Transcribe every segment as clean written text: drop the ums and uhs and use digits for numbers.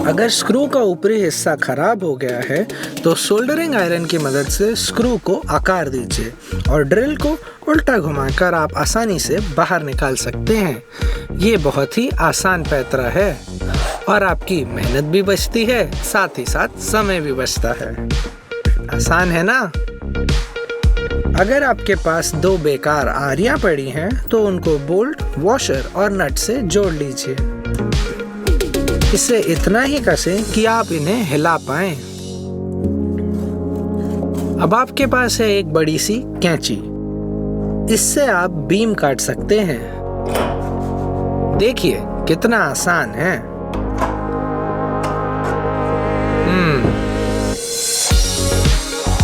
अगर स्क्रू का ऊपरी हिस्सा खराब हो गया है तो सोल्डरिंग आयरन की मदद से स्क्रू को आकार दीजिए और ड्रिल को उल्टा घुमाकर आप आसानी से बाहर निकाल सकते हैं। ये बहुत ही आसान पैतरा है और आपकी मेहनत भी बचती है, साथ ही साथ समय भी बचता है। आसान है ना? अगर आपके पास 2 बेकार आरियां पड़ी हैं तो उनको बोल्ट, वॉशर और नट से जोड़ लीजिए। इसे इतना ही कसें कि आप इन्हें हिला पाएं। अब आपके पास है एक बड़ी सी कैंची। इससे आप बीम काट सकते हैं। देखिए कितना आसान है।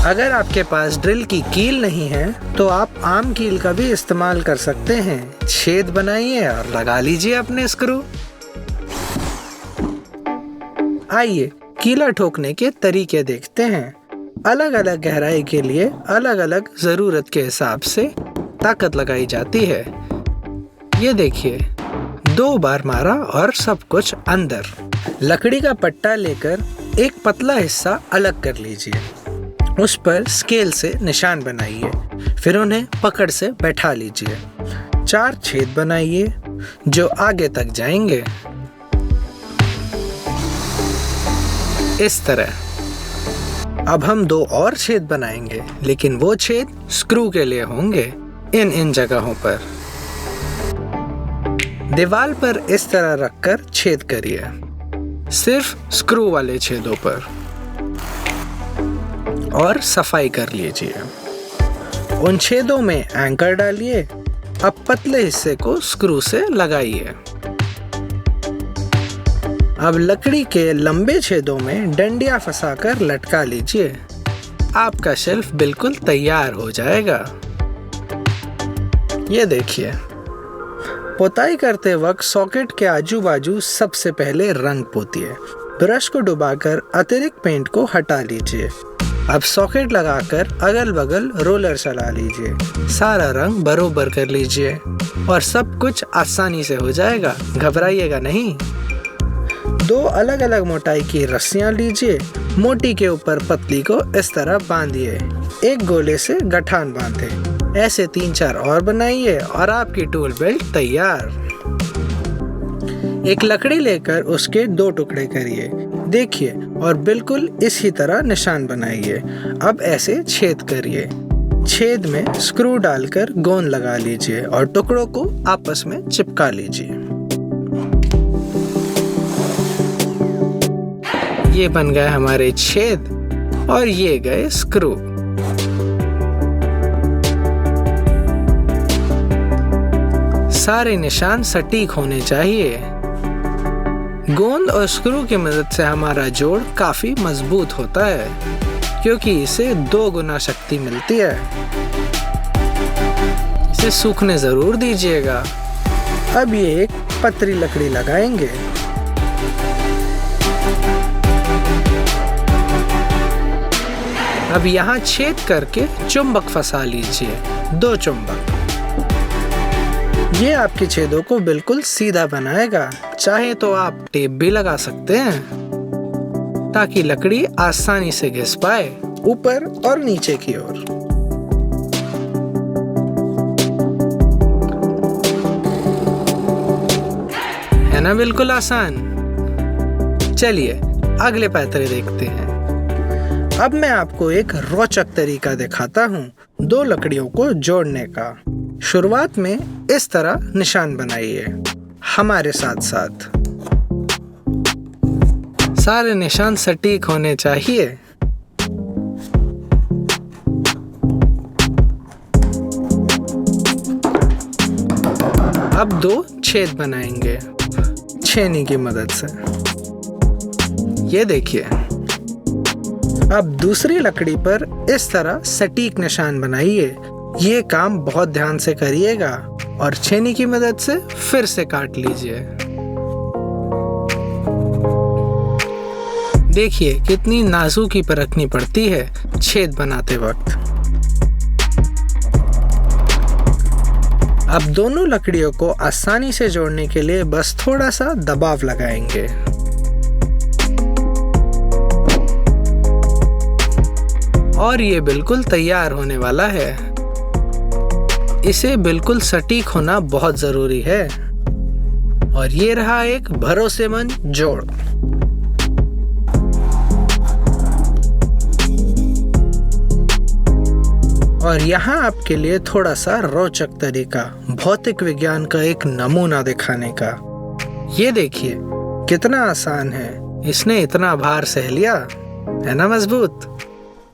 अगर आपके पास ड्रिल की कील नहीं है तो आप आम कील का भी इस्तेमाल कर सकते हैं। छेद बनाइए और लगा लीजिए अपने स्क्रू। आइए कीला ठोकने के तरीके देखते हैं। अलग अलग गहराई के लिए अलग अलग जरूरत के हिसाब से ताकत लगाई जाती है। ये देखिए, 2 बार मारा और सब कुछ अंदर। लकड़ी का पट्टा लेकर एक पतला हिस्सा अलग कर लीजिए। उस पर स्केल से निशान बनाइए, फिर उन्हें पकड़ से बैठा लीजिए। 4 छेद बनाइए जो आगे तक जाएंगे, इस तरह। अब हम 2 और छेद बनाएंगे, लेकिन वो छेद स्क्रू के लिए होंगे, इन जगहों पर। दीवार पर इस तरह रखकर छेद करिए, सिर्फ स्क्रू वाले छेदों पर, और सफाई कर लीजिए। उन छेदों में एंकर डालिए। अब पतले हिस्से को स्क्रू से लगाइए। अब लकड़ी के लंबे छेदों में डंडियां फंसाकर लटका लीजिए। आपका शेल्फ बिल्कुल तैयार हो जाएगा। ये देखिए, पोताई करते वक्त सॉकेट के आजू बाजू सबसे पहले रंग पोतिए। ब्रश को डुबाकर अतिरिक्त पेंट को हटा लीजिए। अब सॉकेट लगाकर अगल बगल रोलर चला लीजिए। सारा रंग बरोबर कर लीजिए और सब कुछ आसानी से हो जाएगा। घबराइएगा नहीं। 2 अलग अलग मोटाई की रस्सियां लीजिए। मोटी के ऊपर पतली को इस तरह बांधिए। एक गोले से गठान बांधे। ऐसे 3-4 और बनाइए और आपकी टूल बेल्ट तैयार। एक लकड़ी लेकर उसके 2 टुकड़े करिए। देखिए, और बिल्कुल इसी तरह निशान बनाइए। अब ऐसे छेद करिए। छेद में स्क्रू डालकर गोंद लगा लीजिए और टुकड़ों को आपस में चिपका लीजिए। ये बन गए हमारे छेद और ये गए स्क्रू। सारे निशान सटीक होने चाहिए। गोंद और स्क्रू की मदद से हमारा जोड़ काफी मजबूत होता है, क्योंकि इसे 2 गुना शक्ति मिलती है। इसे सूखने जरूर दीजिएगा। अब ये एक पतली लकड़ी लगाएंगे। अब यहाँ छेद करके चुंबक फंसा लीजिए। 2 चुंबक। ये आपके छेदों को बिल्कुल सीधा बनाएगा। चाहे तो आप टेप भी लगा सकते हैं ताकि लकड़ी आसानी से घिस पाए ऊपर और नीचे की ओर। है ना बिल्कुल आसान। चलिए अगले पैतरे देखते हैं। अब मैं आपको एक रोचक तरीका दिखाता हूँ 2 लकड़ियों को जोड़ने का। शुरुआत में इस तरह निशान बनाइए, हमारे साथ साथ। सारे निशान सटीक होने चाहिए। अब 2 छेद बनाएंगे छेनी की मदद से। ये देखिए। अब दूसरी लकड़ी पर इस तरह सटीक निशान बनाइए। ये काम बहुत ध्यान से करिएगा और छेनी की मदद से फिर से काट लीजिए। देखिए कितनी नाजुकी पर रखनी पड़ती है छेद बनाते वक्त। अब दोनों लकड़ियों को आसानी से जोड़ने के लिए बस थोड़ा सा दबाव लगाएंगे। और ये बिल्कुल तैयार होने वाला है। इसे बिल्कुल सटीक होना बहुत जरूरी है। और ये रहा एक भरोसेमंद जोड़। और यहाँ आपके लिए थोड़ा सा रोचक तरीका, भौतिक विज्ञान का एक नमूना दिखाने का। ये देखिए कितना आसान है, इसने इतना भार सह लिया, है ना मजबूत।